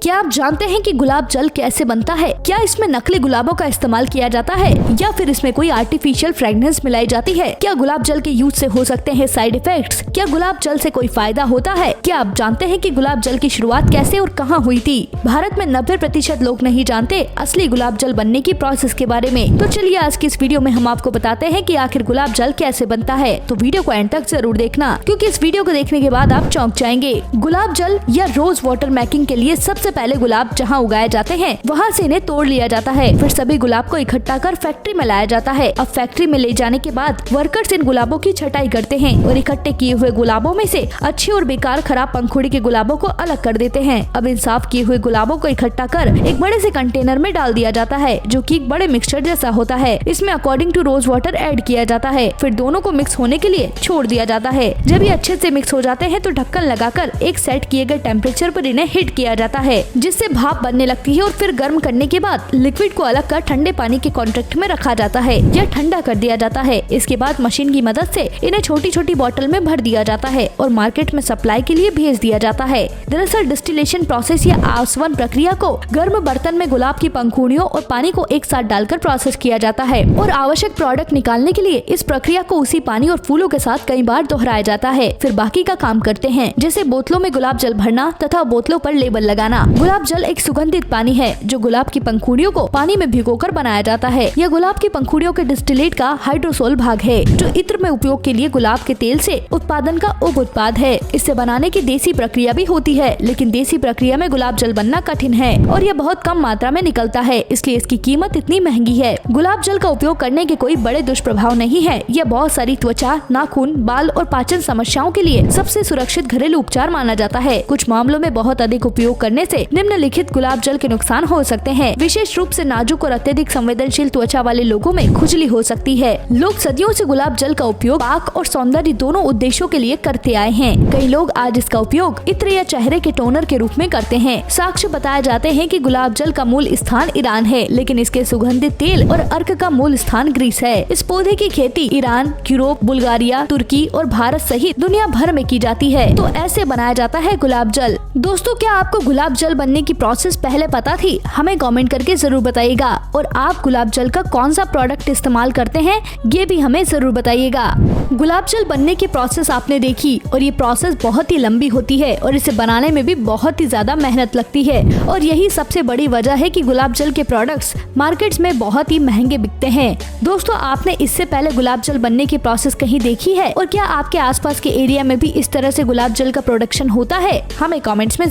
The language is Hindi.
क्या आप जानते हैं कि गुलाब जल कैसे बनता है? क्या इसमें नकली गुलाबों का इस्तेमाल किया जाता है या फिर इसमें कोई आर्टिफिशियल फ्रेग्रेंस मिलाई जाती है? क्या गुलाब जल के यूज से हो सकते हैं साइड इफेक्ट्स? क्या गुलाब जल से कोई फायदा होता है? क्या आप जानते हैं कि गुलाब जल की शुरुआत कैसे और कहां हुई थी? भारत में 90% लोग नहीं जानते असली गुलाब जल बनने की प्रोसेस के बारे में। तो चलिए आज की इस वीडियो में हम आपको बताते हैं कि आखिर गुलाब जल कैसे बनता है। तो वीडियो को एंड तक जरूर देखना, क्योंकि इस वीडियो को देखने के बाद आप चौंक जाएंगे। गुलाब जल या रोज वाटर मेकिंग के लिए सबसे पहले गुलाब जहाँ उगाए जाते हैं वहाँ से इन्हें तोड़ लिया जाता है। फिर सभी गुलाब को इकट्ठा कर फैक्ट्री में लाया जाता है। अब फैक्ट्री में ले जाने के बाद वर्कर्स इन गुलाबों की छटाई करते हैं और इकट्ठे किए हुए गुलाबों में से अच्छे और बेकार खराब पंखुड़ी के गुलाबों को अलग कर देते हैं। अब इन साफ किए हुए गुलाबों को इकट्ठा कर एक बड़े से कंटेनर में डाल दिया जाता है, जो कि एक बड़े मिक्सचर जैसा होता है। इसमें according to rose water add किया जाता है। फिर दोनों को मिक्स होने के लिए छोड़ दिया जाता है। जब ये अच्छे से मिक्स हो जाते हैं तो ढक्कन लगाकर एक सेट किए गए टेम्परेचर पर इन्हें हीट किया जाता है, जिससे भाप बनने लगती है। और फिर गर्म करने के बाद लिक्विड को अलग कर ठंडे पानी के कॉन्ट्रैक्ट में रखा जाता है या ठंडा कर दिया जाता है। इसके बाद मशीन की मदद से इन्हें छोटी छोटी बोतल में भर दिया जाता है और मार्केट में सप्लाई के लिए भेज दिया जाता है। दरअसल डिस्टिलेशन प्रोसेस या आसवन प्रक्रिया को गर्म बर्तन में गुलाब की पंखुड़ियों और पानी को एक साथ डालकर प्रोसेस किया जाता है और आवश्यक प्रोडक्ट निकालने के लिए इस प्रक्रिया को उसी पानी और फूलों के साथ कई बार दोहराया जाता है। फिर बाकी का काम करते हैं, जैसे बोतलों में गुलाब जल भरना तथा बोतलों पर लेबल लगाना। गुलाब जल एक सुगंधित पानी है जो गुलाब की पंखुड़ियों को पानी में भिगोकर बनाया जाता है। यह गुलाब की पंखुड़ियों के डिस्टिलेट का हाइड्रोसोल भाग है, जो इत्र में उपयोग के लिए गुलाब के तेल से उत्पादन का उप उत्पाद है। इससे बनाने की देसी प्रक्रिया भी होती है, लेकिन देसी प्रक्रिया में गुलाब जल बनना कठिन है और यह बहुत कम मात्रा में निकलता है, इसलिए इसकी कीमत इतनी महंगी है। गुलाब जल का उपयोग करने के कोई बड़े दुष्प्रभाव नहीं है। यह बहुत सारी त्वचा, नाखून, बाल और पाचन समस्याओं के लिए सबसे सुरक्षित घरेलू उपचार माना जाता है। कुछ मामलों में बहुत अधिक उपयोग करने से निम्नलिखित गुलाब जल के नुकसान हो सकते हैं। विशेष रूप से नाजुक और अत्यधिक संवेदनशील त्वचा वाले लोगों में खुजली हो सकती है। लोग सदियों से गुलाब जल का उपयोग पाक और सौंदर्य दोनों उद्देश्यों के लिए करते आए हैं। कई लोग आज इसका उपयोग इत्र या चेहरे के टोनर के रूप में करते हैं। साक्ष्य बताए जाते हैं कि गुलाब जल का मूल स्थान ईरान है, लेकिन इसके सुगंधित तेल और अर्क का मूल स्थान ग्रीस है। इस पौधे की खेती ईरान, यूरोप, बुल्गारिया, तुर्की और भारत सहित दुनिया भर में की जाती है। तो ऐसे बनाया जाता है गुलाब जल। दोस्तों, क्या आपको गुलाब जल बनने की प्रोसेस पहले पता थी? हमें कमेंट करके जरूर बताइएगा। और आप गुलाब जल का कौन सा प्रोडक्ट इस्तेमाल करते हैं ये भी हमें जरूर बताइएगा। गुलाब जल बनने की प्रोसेस आपने देखी, और ये प्रोसेस बहुत ही लंबी होती है और इसे बनाने में भी बहुत ही ज्यादा मेहनत लगती है। और यही सबसे बड़ी वजह है कि गुलाब जल के प्रोडक्ट्स मार्केट्स में बहुत ही महंगे बिकते हैं। दोस्तों, आपने इससे पहले गुलाब जल बनने की प्रोसेस कहीं देखी है? और क्या आपके आसपास के एरिया में भी इस तरह से गुलाब जल का प्रोडक्शन होता है? हमें कमेंट्स में